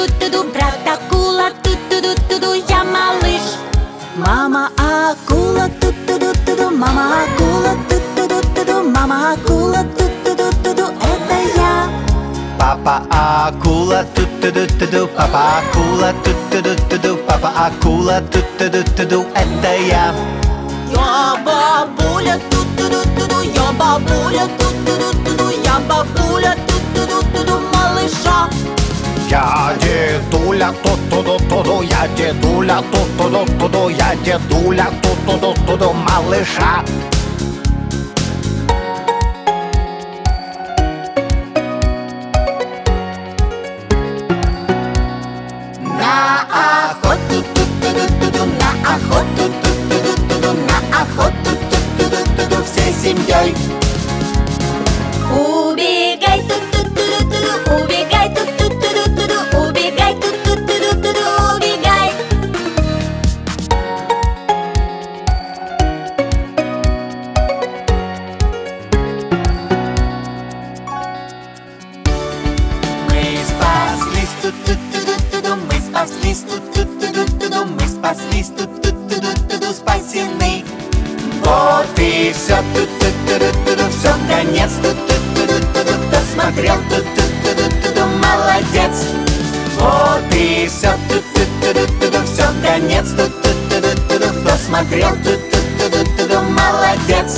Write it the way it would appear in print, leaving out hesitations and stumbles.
ту-ту-ду, брат акула, ту-ту-ду-ту-ду, я малыш. Мама акула, ту-ту-ду-ту-ду, мама акула, ту-ту-ду-ту-ду, мама акула, ту-ту-ду-ту-ду, это я. Папа акула, ту-ту-ду-ту-ду, папа акула, ту-ту-ду-ту-ду, папа акула, ту-ту-ду-ту-ду, это я. Я бабуля, ту-ту-ду-ту-ду, я бабуля, ту-ту-ду-ту-ду, я бабуля, ту-ту-ду-ту-ду, малыша. Я дедуля, ту-ту-ду-ту-ду, я дедуля, ту-ту-ду-ту-ду, я дедуля, ту-ту-ду-ту-ду, малыша. На охоту, ту-ту-ду-ту-ду, на охоту, ту-ту-ду-ту-ду, на охоту, ту-ту-ду-ту-ду, всей семьей. Убегай, ту-ту-ду-ту-ду, убегай, ту-ту-ду-ту-ду, убегай, ту-ту-ду-ту-ду, убегай. Мы спаслись, ту-ту-ду-ту-ду, мы спаслись, ту-ту-ду-ту-ду, мы спаслись, ту-ту-ду-ту-ду, спасены. Вот и все, ту-ту-ду-ту-ду, все, конец, ту-ту-ду-ту-ду, кто смотрел, ту-ту-ду-ту-ду, молодец. Вот и все, ту-ту-ду-ту-ду, все, конец, ту-ту-ду-ту-ду, кто смотрел, ту-ту-ду-ту-ду, молодец.